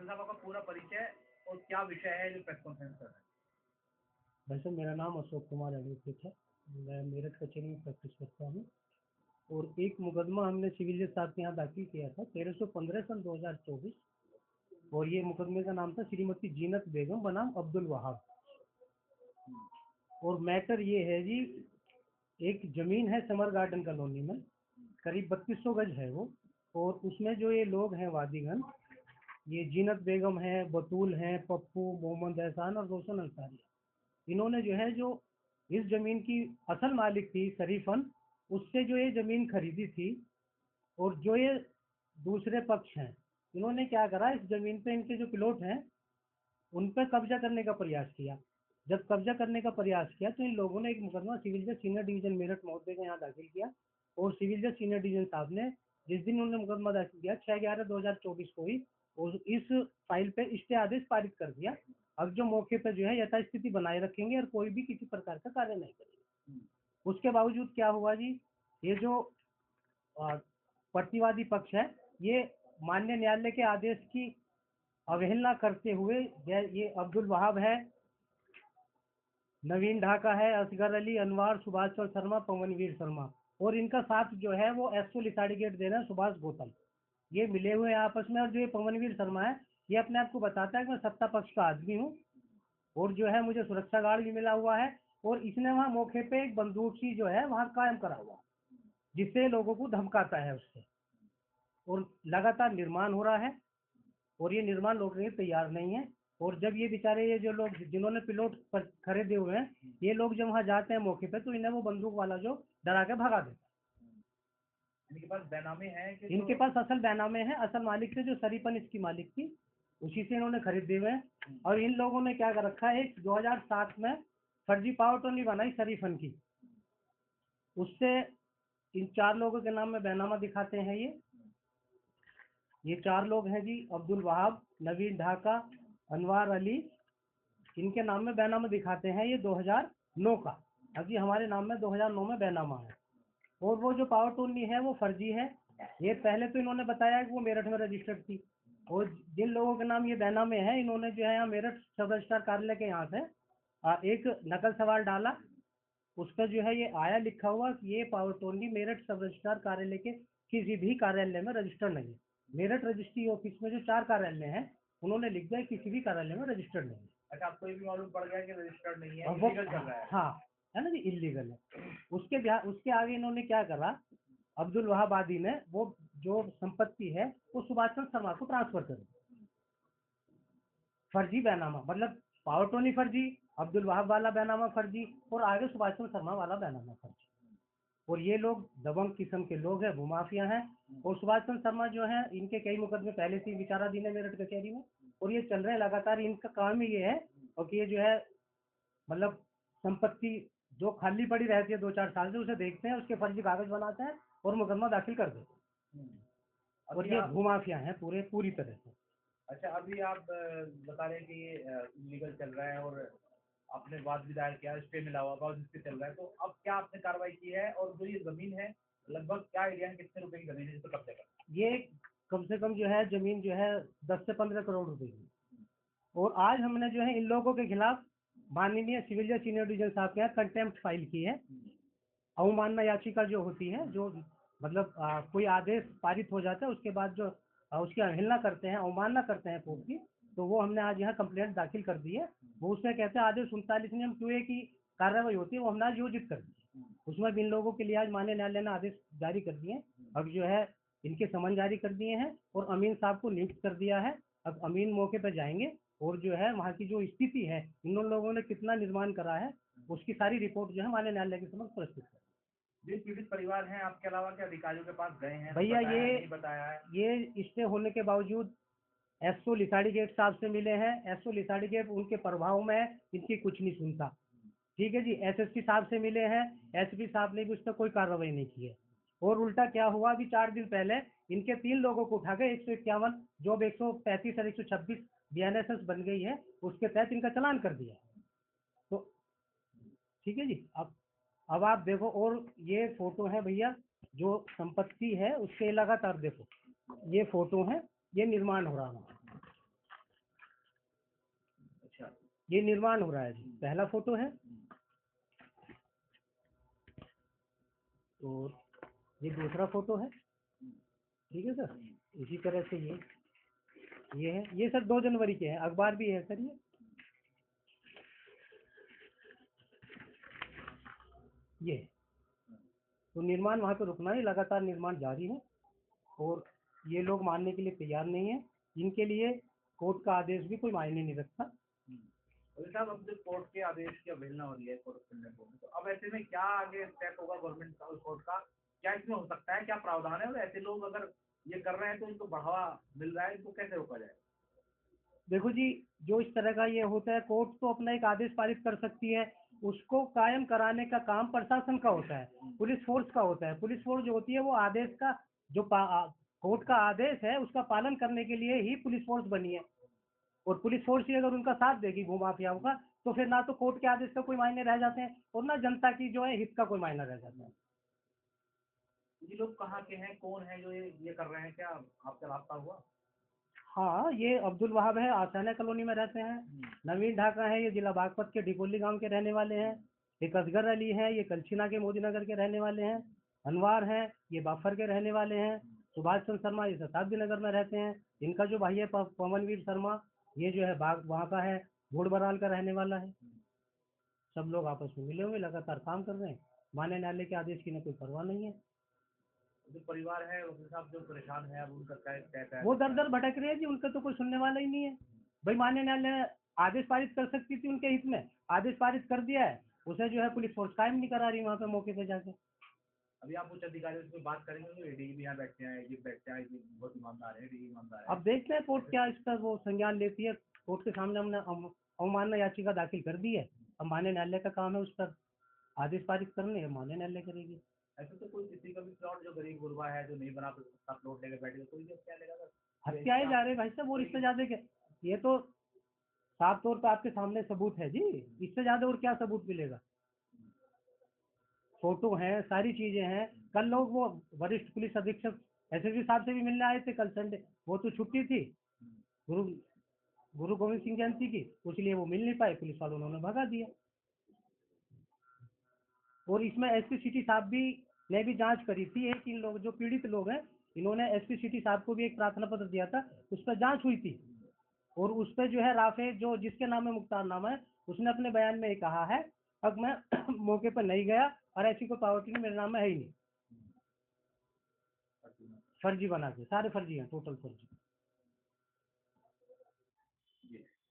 साहब आपका पूरा परिचय और क्या विषय है जो प्रेस कॉन्फ्रेंस कर रहे हैं? वैसे मेरा नाम अशोक कुमार एडवोकेट है। मैं मेरठ कचहरी में प्रैक्टिस करता हूँ और एक मुकदमा हमने सिविल जज साहब के यहाँ दाखिल किया था 1315 सन 2024 और ये मुकदमे का नाम था श्रीमती जीनत बेगम बनाम अब्दुल वहाब। और मैटर ये है जी, एक ज़मीन है समर गार्डन कॉलोनी में, करीब 3200 गज है वो, और उसमें जो ये लोग हैं वादीगण, ये जीनत बेगम है, बतूल हैं, पप्पू, मोहम्मद एहसान और रोशन अंसारी, इन्होंने जो है जो इस ज़मीन की असल मालिक थी शरीफन, उससे जो ये ज़मीन खरीदी थी। और जो ये दूसरे पक्ष हैं, इन्होंने क्या करा, इस ज़मीन पे इनके जो प्लॉट हैं उन पर कब्जा करने का प्रयास किया। जब कब्जा करने का प्रयास किया तो इन लोगों ने एक मुकदमा सिविल जज सीनियर डिवीजन मेरठ महोदय के यहाँ दाखिल किया और सिविल जज सीनियर डिवीजन साहब ने जिस दिन उन्होंने मुकदमा दाखिल किया 6/11/2024 को ही, और इस फाइल पे स्टे आदेश पारित कर दिया। अब जो मौके पर जो है यथास्थिति बनाए रखेंगे और कोई भी किसी प्रकार का कार्य नहीं करेंगे। उसके बावजूद क्या हुआ जी, ये जो प्रतिवादी पक्ष है ये माननीय न्यायालय के आदेश की अवहेलना करते हुए, ये अब्दुल वहाब है, नवीन ढाका है, असगर अली, अनवार, सुभाष चंद्र शर्मा, पवनवीर शर्मा, और इनका साथ जो है वो एसओ लिसाड़ी गेट दे रहे हैं सुभाष गौतम, ये मिले हुए हैं आपस में। और जो ये पवनवीर शर्मा है ये अपने आप को बताता है कि मैं सत्ता पक्ष का आदमी हूँ और जो है मुझे सुरक्षा गार्ड भी मिला हुआ है, और इसने वहाँ मौके पे एक बंदूक सी जो है वहाँ कायम करा हुआ, जिससे लोगों को धमकाता है उससे। और लगातार निर्माण हो रहा है और ये निर्माण रोकने के तैयार नहीं है। और जब ये बेचारे ये जो लोग जिन्होंने प्लॉट पर खरीदे हुए हैं, ये लोग जब वहाँ जाते हैं मौके पे तो इन्हें वो बंदूक वाला जो डरा के भगा देता है। इनके पास बैनामे हैं कि इनके पास असल बैनामे हैं, असल मालिक से जो शरीफन इसकी मालिक थी उसी से इन्होंने खरीदे हुए हैं। और इन लोगों ने क्या कर रखा है, 2007 में फर्जी पावर टोनी बनाई शरीफन की, उससे इन 4 लोगों के नाम में बैनामा दिखाते हैं। ये 4 लोग हैं जी, अब्दुल वहाब, नवीन ढाका, अनवार अली, इनके नाम में बैनामा दिखाते हैं ये 2009 का। अभी हमारे नाम में 2009 में बैनामा है। और वो जो पावर टोनी है वो फर्जी है। ये पहले तो इन्होंने बताया कि वो मेरठ में रजिस्टर्ड थी, और जिन लोगों के नाम ये बैनामे हैं इन्होंने जो है यहाँ मेरठ सब रजिस्ट्रार कार्यालय के यहाँ से एक नकल सवाल डाला, उस पर जो है ये आया लिखा हुआ कि ये पावर टोनी मेरठ सब रजिस्ट्रार कार्यालय के किसी भी कार्यालय में रजिस्टर्ड नहीं है। मेरठ रजिस्ट्री ऑफिस में जो 4 कार्यालय हैं उन्होंने लिख दिया किसी भी कार्यालय में रजिस्टर्ड नहीं है। अच्छा, आपको ये भी मालूम पड़ गया कि रजिस्टर्ड नहीं है, वो इलीगल चल रहा है। हाँ, है ना जी, इलीगल है। उसके आगे इन्होंने क्या करा, अब्दुल वहाब आदि ने वो जो संपत्ति है वो सुभाष चंद्र शर्मा को ट्रांसफर कर दी। फर्जी बैनामा, मतलब पावर टोनी फर्जी, अब्दुल वहाब वाला बैनामा फर्जी, और आगे सुभाष चंद्र शर्मा वाला बैनामा फर्जी। और ये लोग दबंग किस्म के लोग हैं, भूमाफिया हैं। और सुभाष चंद्र शर्मा जो है इनके कई मुकदमे पहले से विचाराधीन है मेरठ कचहरी में, और ये चल रहे हैं लगातार। इनका काम ही ये है, और कि ये जो है मतलब संपत्ति जो खाली पड़ी रहती है 2-4 साल से उसे देखते हैं, उसके फर्जी कागज बनाते हैं और मुकदमा दाखिल कर देते हैं। और ये भूमाफिया हैं पूरी तरह से। अच्छा, अभी आप बता रहे हैं कि ये इलीगल चल रहा है और आपने वाद विदायर किया, स्टे मिला हुआ वाद इससे चल रहा है, तो अब क्या आपने कार्रवाई की है? और जो ये जमीन है लगभग क्या एरिया है, कितने रुपए की जमीन है जिसको कब्जा कर? ये कम से कम जो है जमीन जो है 10 से 15 करोड़ रुपए की। और आज हमने जो है इन लोगों के खिलाफ माननीय सिविल जज सीनियर डिवीजन साहब के यहाँ कंटेम्प्ट फाइल की है। अवमानना याचिका जो होती है, जो मतलब कोई आदेश पारित हो जाता है उसके बाद जो उसकी अवहेलना करते हैं, अवमानना करते हैं कोर्ट की, तो वो हमने आज यहाँ कंप्लेंट दाखिल कर दी है। वो उसमें कहते हैं आदेश 39 नियम QA की कार्रवाई होती है, वो हमने आज योजित कर दी है। उसमें भी इन लोगों के लिए आज माननीय न्यायालय ने आदेश जारी कर दिए। अब जो है इनके समन जारी कर दिए हैं और अमीन साहब को नियुक्त कर दिया है। अब अमीन मौके पर जाएंगे और जो है वहाँ की जो स्थिति है, इन लोगों ने कितना निर्माण करा है, उसकी सारी रिपोर्ट जो है माननीय न्यायालय के समक्ष प्रस्तुत कर। जिन पीड़ित परिवार हैं आपके अलावा के अधिकारियों के पास गए हैं? भैया नहीं बताया है। ये स्टे होने के बावजूद एसओ लिसाड़ी गेट साहब से मिले हैं। एसओ लिसाड़ी गेट उनके प्रभाव में है, इनकी कुछ नहीं सुनता। ठीक है जी, एसएसपी साहब से मिले हैं, एसपी साहब ने भी उस पर कोई कार्रवाई नहीं की है। और उल्टा क्या हुआ, अभी 4 दिन पहले इनके 3 लोगों को उठा के 151 जॉब 135 और 126 BNSS बन गई है, उसके तहत इनका चालान कर दिया। तो ठीक है जी, अब आप देखो, और ये फोटो है भैया जो संपत्ति है उसके लगातार देखो, ये फोटो है, ये निर्माण हो रहा है। ये निर्माण हो रहा है जी, पहला फोटो है। और ये दूसरा फोटो है, ठीक है सर। इसी तरह से ये है, ये सर 2 जनवरी के हैं, अखबार भी है सर ये। तो निर्माण वहाँ पे रुकना है, लगातार निर्माण जारी है और ये लोग मानने के लिए तैयार नहीं है। इनके लिए कोर्ट का आदेश भी कोई मायने नहीं रखता। अभी साहब, अब जो कोर्ट के आदेश की अवहेलना हो रही है कोर्ट सुनने को, तो अब ऐसे में क्या आगे स्टेप होगा गवर्नमेंट का और कोर्ट का? क्या इसमें हो सकता है, क्या प्रावधान है, और ऐसे लोग अगर ये कर रहे हैं तो इनको बढ़ावा मिल रहा है, इनको कैसे रोका जाए? देखो जी, जो इस तरह का ये होता है, कोर्ट तो अपना एक आदेश पारित कर सकती है, उसको कायम कराने का काम प्रशासन का होता है, पुलिस फोर्स का होता है। पुलिस फोर्स जो होती है वो आदेश का जो कोर्ट का आदेश है उसका पालन करने के लिए ही पुलिस फोर्स बनी है। और पुलिस फोर्स ही अगर उनका साथ देगी भूमाफियाओं का, तो फिर ना तो कोर्ट के आदेश का कोई मायने रह जाते हैं और ना जनता की जो है हित का कोई मायना रह जाता है। ये लोग कहाँ के हैं, कौन है जो ये कर रहे हैं, क्या आपका रास्ता हुआ? हाँ, ये अब्दुल वहाब है, आसाना कॉलोनी में रहते हैं। नवीन ढाका है, ये जिला बागपत के डिकोली गांव के रहने वाले हैं। एक असगर अली है, ये कलछीना के मोदी नगर के रहने वाले हैं। अनवार है, ये बाफर के रहने वाले हैं। सुभाष चंद्र शर्मा, ये शताब्दी नगर में रहते हैं। इनका जो भाई है पवनवीर शर्मा, ये जो है बाग वहाँ का है, घोड़बराल का रहने वाला है। सब लोग आपस में मिले हुए लगातार काम कर रहे हैं। मान्य न्यायालय के आदेश की न कोई परवाह नहीं है। जो परिवार है उनके साथ जो परेशान है, अब उनका क्या वो दर दर भटक रहे हैं जी, उनका तो कोई सुनने वाला ही नहीं है। भाई मान्य न्यायालय आदेश पारित कर सकती थी उनके हित में, आदेश पारित कर दिया है, उसे जो है पुलिस फोर्स कायम नहीं करा रही वहाँ पे मौके पे जाके। अभी आप उच्च अधिकारियों से बात करेंगे, डी भी यहाँ बैठते हैं, ये बैठते हैं, ये बहुत ईमानदार है, डी ईमानदार है। अब देखते हैं कोर्ट क्या इस पर वो संज्ञान लेती है। कोर्ट के सामने हमने अवमानना याचिका दाखिल कर दी है। अब मान्य न्यायालय का काम है उस पर आदेश पारित करने, मान्य न्यायालय करेगी। ऐसे तो कोई किसी का भी प्लॉट जो गरीब गुरबा है, जो नहीं बना सकता, प्लॉट लेकर बैठेगा, कोई भी क्या लेगा? हत्याए जा रहे भाई साहब, और इससे ज्यादा क्या? ये तो साफ तौर पर आपके सामने सबूत है जी, इससे ज्यादा और क्या सबूत मिलेगा? फोटो है, सारी चीजें हैं। कल लोग वो वरिष्ठ पुलिस अधीक्षक एसएसपी साहब से भी मिलने आए थे कल संडे, वो तो छुट्टी थी गुरु गोविंद सिंह जयंती की, इसलिए वो मिल नहीं पाए, पुलिस वालों ने उन्हें भगा दिया। और इसमें एसपी सिटी साहब भी ने भी जांच करी थी। एक इन लोग जो पीड़ित लोग हैं, इन्होंने एसपी सिटी साहब को भी एक प्रार्थना पत्र दिया था, उस पर जांच हुई थी। और उस पर जो है राफे जो जिसके नाम में मुख्तारनामा है, उसने अपने बयान में ये कहा है, अब मैं मौके पर नहीं गया और ऐसी कोई पावर्टी मेरे नाम में है ही नहीं। फर्जी बना के, सारे फर्जी हैं, टोटल फर्जी।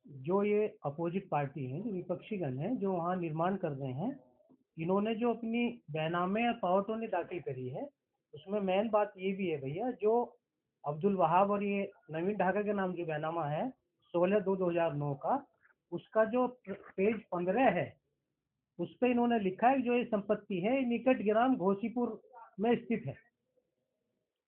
जो ये अपोजिट पार्टी है, जो विपक्षीगण है, जो वहाँ निर्माण कर रहे हैं, इन्होंने जो अपनी बैनामे या पावरटोनी दाखिल करी है, उसमें मेन बात ये भी है भैया, जो अब्दुल वहाब और ये नवीन ढाका के नाम जो बैनामा है 16/2/2009 का, उसका जो पेज 15 है, उस पर इन्होंने लिखा है जो ये संपत्ति है निकट ग्राम घोसीपुर में स्थित है।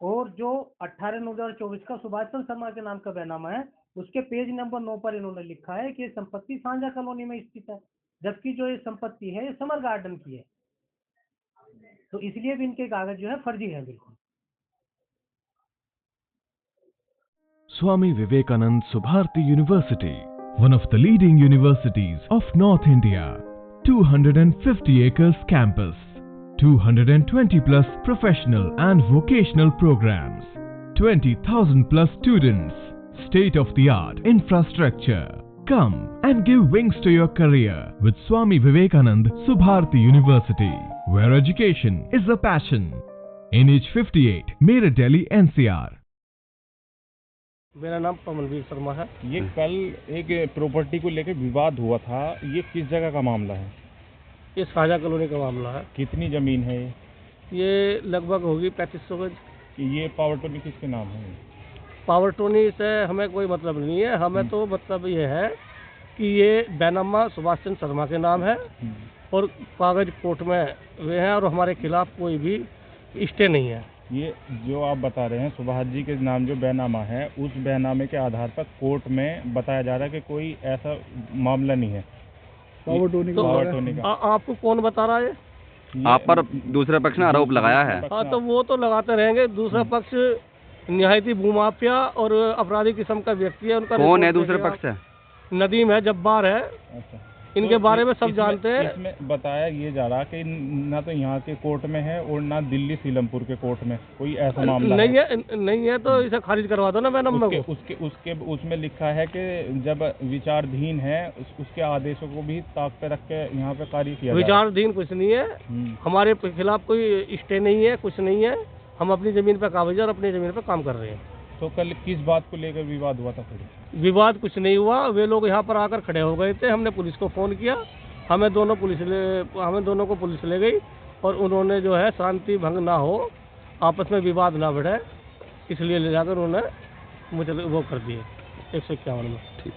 और जो 18/9/2024 का सुभाष चंद्र शर्मा के नाम का बैनामा है, उसके पेज नंबर 9 पर इन्होंने लिखा है कि ये संपत्ति सांझा कॉलोनी में स्थित है, जबकि जो ये संपत्ति है ये समर गार्डन की है। तो इसलिए भी इनके कागज जो है फर्जी है बिल्कुल। Swami Vivekanand Subharti University, one of the leading universities of North India. 250 acres campus, 220 plus professional and vocational programs, 20,000 plus students, state of the art infrastructure. Come and give wings to your career with Swami Vivekanand Subharti University, where education is a passion. NH58, Meerut, Delhi, NCR. मेरा नाम पवनवीर शर्मा है। ये कल एक property को लेकर विवाद हुआ था, ये किस जगह का मामला है? ये साझा कॉलोनी का मामला है। कितनी जमीन है ये लगभग होगी 3500 गज। ये पावर टोनी किसके नाम है? पावर टोनी से हमें कोई मतलब नहीं है, हमें तो मतलब ये है कि ये बैनामा सुभाष चंद्र शर्मा के नाम है और कागज कोर्ट में वे हैं और हमारे खिलाफ कोई भी स्टे नहीं है। ये जो आप बता रहे हैं सुभाष जी के नाम जो बैनामा है, उस बैनामे के आधार पर कोर्ट में बताया जा रहा है कि कोई ऐसा मामला नहीं है पावर टोनी का। आपको कौन बता रहा है? आप पर दूसरे पक्ष ने आरोप लगाया है। हाँ, तो वो तो लगाते रहेंगे। दूसरा पक्ष निहायती भूमाफिया और अपराधी किस्म का व्यक्ति है। उनका कौन है दूसरे पक्ष से? नदीम है, जब्बार है, अच्छा, इनके तो बारे में सब इसमें- जानते हैं। इसमें बताया ये जा रहा कि ना तो यहाँ के कोर्ट में है और ना दिल्ली सीलमपुर के कोर्ट में कोई ऐसा मामला नहीं है, नहीं है तो इसे खारिज करवा दो ना मैडम उसके, को। उसके उसमें लिखा है कि जब विचाराधीन है उसके आदेशों को भी ताक पे रख के यहाँ पे कार्य किया जा रहा है। विचाराधीन कुछ नहीं है, हमारे खिलाफ कोई स्टे नहीं है, कुछ नहीं है, हम अपनी ज़मीन पे काबिज और अपनी ज़मीन पे काम कर रहे हैं। तो कल किस बात को लेकर विवाद हुआ था फिर? विवाद कुछ नहीं हुआ, वे लोग यहाँ पर आकर खड़े हो गए थे, हमने पुलिस को फ़ोन किया, हमें दोनों को पुलिस ले गई और उन्होंने जो है शांति भंग ना हो, आपस में विवाद ना बढ़े, इसलिए ले जाकर उन्होंने मुझे वो कर दिए 151 में। ठीक।